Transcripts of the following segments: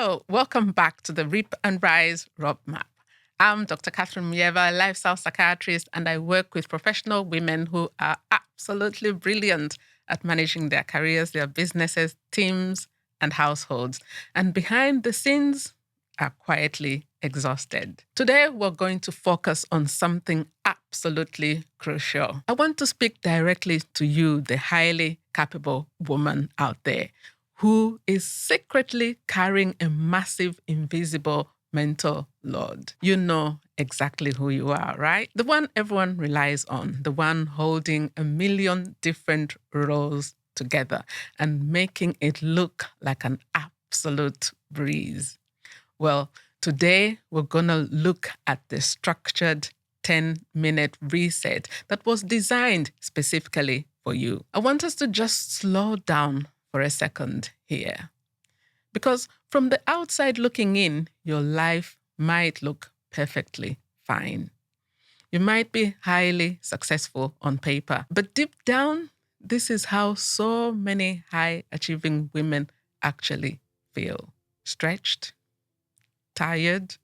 So, welcome back to the Reap and Rise Roadmap. I'm Dr. Catherine Muyeba, lifestyle psychiatrist, and I work with professional women who are absolutely brilliant at managing their careers, their businesses, teams, and households. And behind the scenes are quietly exhausted. Today, we're going to focus on something absolutely crucial. I want to speak directly to you, the highly capable woman out there who is secretly carrying a massive invisible mental load. You know exactly who you are, right? The one everyone relies on, the one holding a million different roles together and making it look like an absolute breeze. Well, today we're going to look at the structured 10-minute reset that was designed specifically for you. I want us to just slow down for a second here. Because from the outside looking in, your life might look perfectly fine. You might be highly successful on paper, but deep down, this is how so many high-achieving women actually feel. Stretched, tired,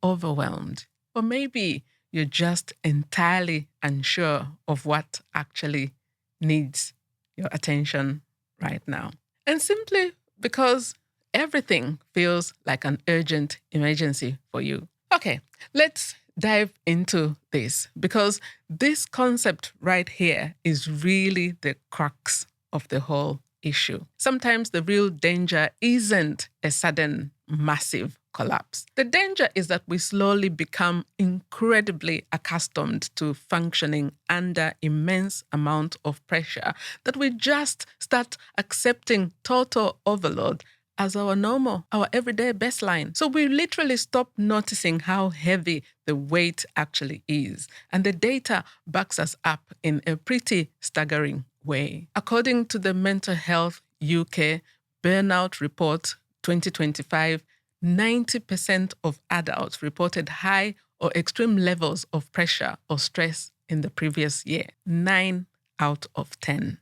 overwhelmed, or maybe you're just entirely unsure of what actually needs your attention right now. And simply because everything feels like an urgent emergency for you. Okay, let's dive into this because this concept right here is really the crux of the whole issue. Sometimes the real danger isn't a sudden, massive collapse. The danger is that we slowly become incredibly accustomed to functioning under immense amount of pressure, that we just start accepting total overload as our normal, our everyday baseline. So we literally stop noticing how heavy the weight actually is. And the data backs us up in a pretty staggering way. According to the Mental Health UK Burnout Report 2025, 90% of adults reported high or extreme levels of pressure or stress in the previous year. 9 out of 10.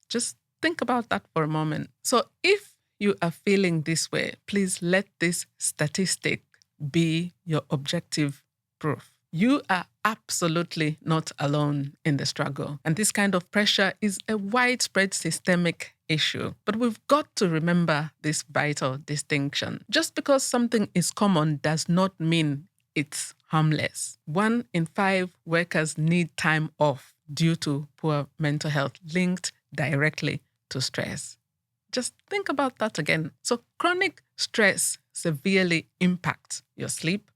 Just think about that for a moment. So if you are feeling this way, please let this statistic be your objective proof. You are absolutely not alone in the struggle. And this kind of pressure is a widespread systemic issue. But we've got to remember this vital distinction. Just because something is common does not mean it's harmless. 1 in 5 workers need time off due to poor mental health linked directly to stress. Just think about that again. So chronic stress severely impacts your sleep,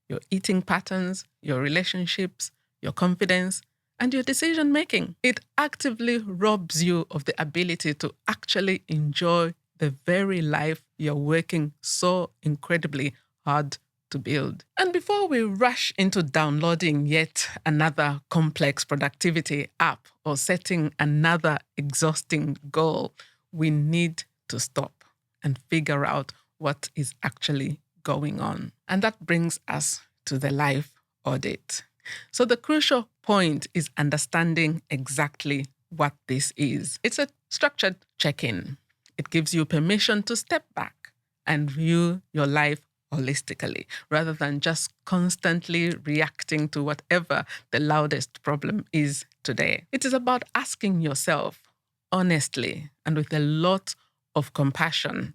your eating patterns, your relationships, your confidence, and your decision making. It actively robs you of the ability to actually enjoy the very life you're working so incredibly hard to build. And before we rush into downloading yet another complex productivity app or setting another exhausting goal, we need to stop and figure out what is actually going on. And that brings us to the life audit. So the crucial point is understanding exactly what this is. It's a structured check-in. It gives you permission to step back and view your life holistically, rather than just constantly reacting to whatever the loudest problem is today. It is about asking yourself honestly and with a lot of compassion,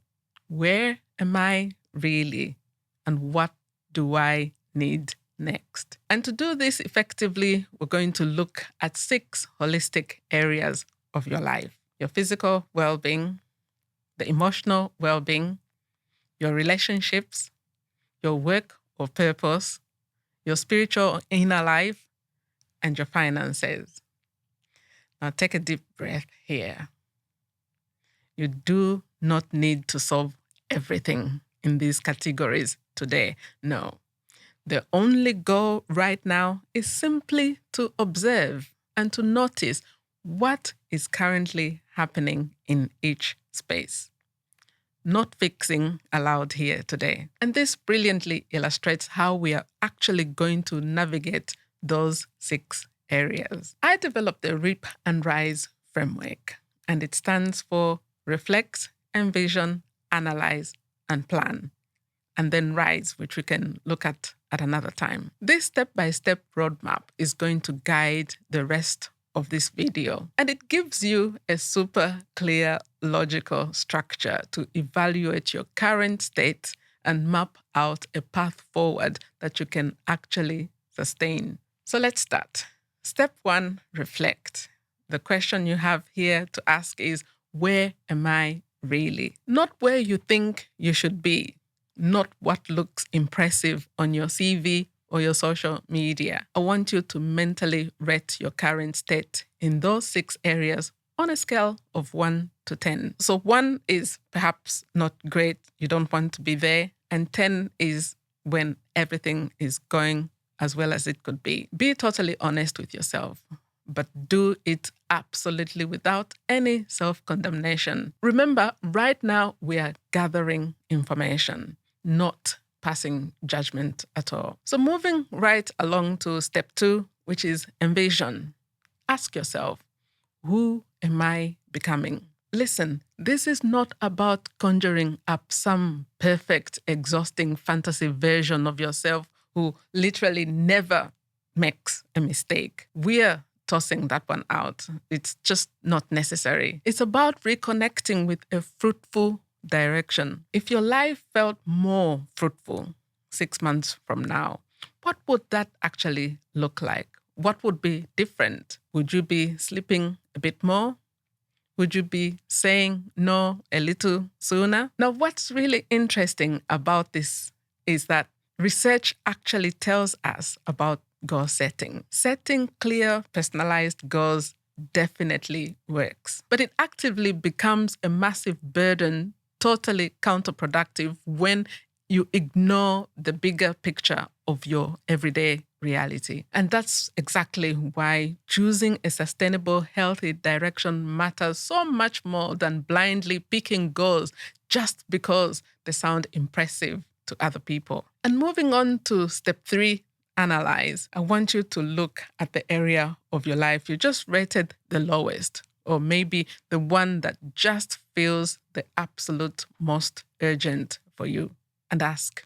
where am I really and what do I need next? And to do this effectively, we're going to look at 6 holistic areas of your life: your physical well-being, the emotional well-being, your relationships, your work or purpose, your spiritual or inner life, and your finances. Now take a deep breath here. You do not need to solve everything in these categories today. No. The only goal right now is simply to observe and to notice what is currently happening in each space. Not fixing allowed here today. And this brilliantly illustrates how we are actually going to navigate those 6 areas. I developed the Reap and Rise framework, and it stands for Reflect, Envision, Analyse, and plan, and then rise, which we can look at another time. This step-by-step roadmap is going to guide the rest of this video, and it gives you a super clear, logical structure to evaluate your current state and map out a path forward that you can actually sustain. So let's start. Step 1, reflect. The question you have here to ask is, where am I really? Not where you think you should be, not what looks impressive on your CV or your social media. I want you to mentally rate your current state in those 6 areas on a scale of 1 to 10. So 1 is perhaps not great, you don't want to be there, and 10 is when everything is going as well as it could be. Be totally honest with yourself, but do it absolutely without any self-condemnation. Remember, right now we are gathering information, not passing judgment at all. So moving right along to step 2, which is envision. Ask yourself, who am I becoming? Listen, this is not about conjuring up some perfect, exhausting fantasy version of yourself who literally never makes a mistake. We're tossing that one out. It's just not necessary. It's about reconnecting with a fruitful direction. If your life felt more fruitful 6 months from now, what would that actually look like? What would be different? Would you be sleeping a bit more? Would you be saying no a little sooner? Now, what's really interesting about this is that research actually tells us about goal setting. Setting clear, personalized goals definitely works, but it actively becomes a massive burden, totally counterproductive when you ignore the bigger picture of your everyday reality. And that's exactly why choosing a sustainable, healthy direction matters so much more than blindly picking goals just because they sound impressive to other people. And moving on to step 3, analyze. I want you to look at the area of your life you just rated the lowest, or maybe the one that just feels the absolute most urgent for you, and ask,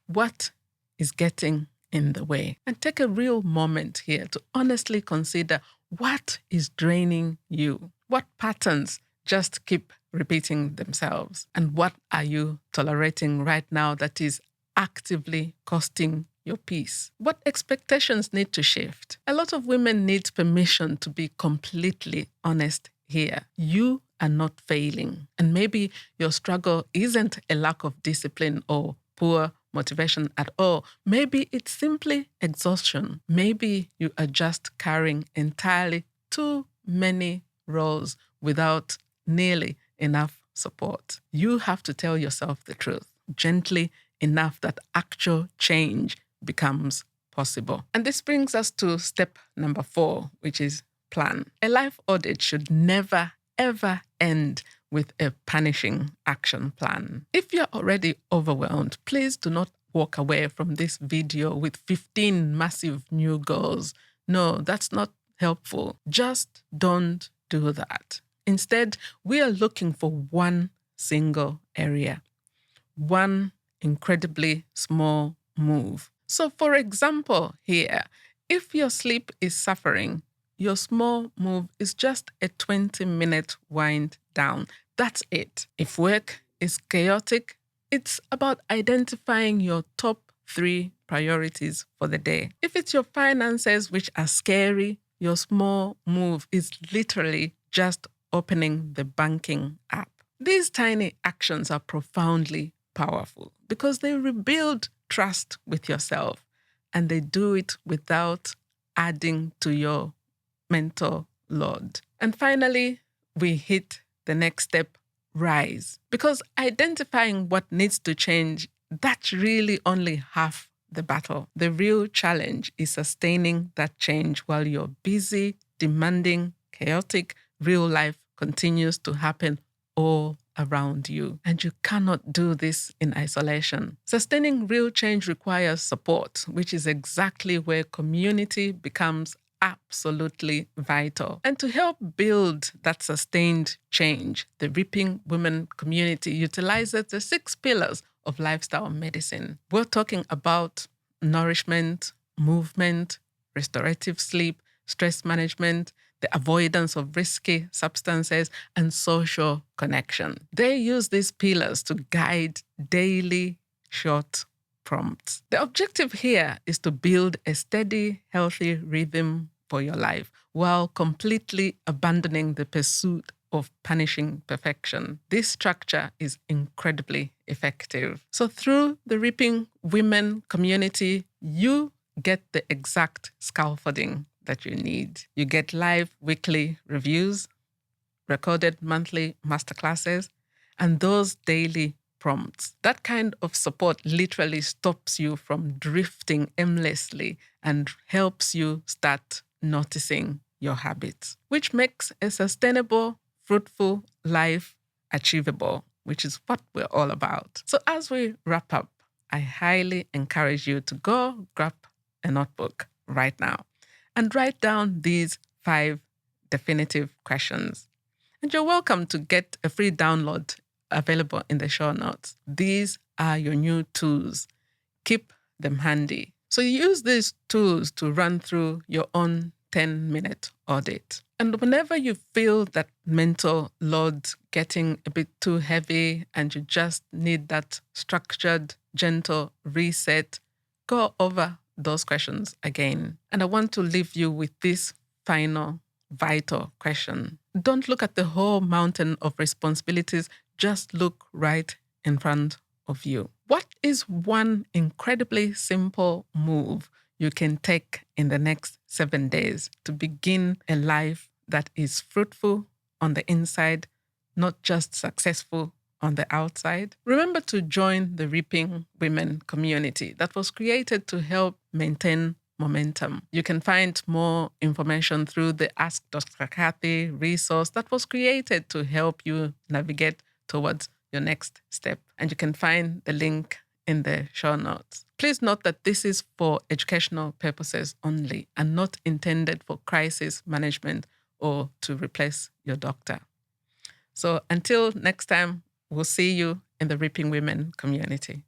what is getting in the way? And take a real moment here to honestly consider what is draining you. What patterns just keep repeating themselves? And what are you tolerating right now that is actively costing your peace? What expectations need to shift? A lot of women need permission to be completely honest here. You are not failing. And maybe your struggle isn't a lack of discipline or poor motivation at all. Maybe it's simply exhaustion. Maybe you are just carrying entirely too many roles without nearly enough support. You have to tell yourself the truth, gently enough that actual change becomes possible. And this brings us to step number 4, which is plan. A life audit should never, ever end with a punishing action plan. If you're already overwhelmed, please do not walk away from this video with 15 massive new goals. No, that's not helpful. Just don't do that. Instead, we are looking for one single area, one incredibly small move. So for example, here, if your sleep is suffering, your small move is just a 20-minute wind down. That's it. If work is chaotic, it's about identifying your top 3 priorities for the day. If it's your finances which are scary, your small move is literally just opening the banking app. These tiny actions are profoundly powerful because they rebuild trust with yourself, and they do it without adding to your mental load. And finally, we hit the next step, rise. Because identifying what needs to change, that's really only half the battle. The real challenge is sustaining that change while your busy, demanding, chaotic real life continues to happen all around you. And you cannot do this in isolation. Sustaining real change requires support, which is exactly where community becomes absolutely vital. And to help build that sustained change, the Reaping Women community utilizes the 6 pillars of lifestyle medicine. We're talking about nourishment, movement, restorative sleep, stress management, the avoidance of risky substances, and social connection. They use these pillars to guide daily short prompts. The objective here is to build a steady, healthy rhythm for your life while completely abandoning the pursuit of punishing perfection. This structure is incredibly effective. So through the Reaping Women community, you get the exact scaffolding that you need. You get live weekly reviews, recorded monthly masterclasses, and those daily prompts. That kind of support literally stops you from drifting aimlessly and helps you start noticing your habits, which makes a sustainable, fruitful life achievable, which is what we're all about. So as we wrap up, I highly encourage you to go grab a notebook right now and write down these 5 definitive questions. And you're welcome to get a free download available in the show notes. These are your new tools. Keep them handy. So use these tools to run through your own 10-minute audit. And whenever you feel that mental load getting a bit too heavy and you just need that structured, gentle reset, go over those questions again. And I want to leave you with this final vital question. Don't look at the whole mountain of responsibilities. Just look right in front of you. What is one incredibly simple move you can take in the next 7 days to begin a life that is fruitful on the inside, not just successful on the outside? Remember to join the Reaping Women community that was created to help maintain momentum. You can find more information through the Ask Dr. Kathy resource that was created to help you navigate towards your next step. And you can find the link in the show notes. Please note that this is for educational purposes only and not intended for crisis management or to replace your doctor. So until next time, we'll see you in the Reaping Women community.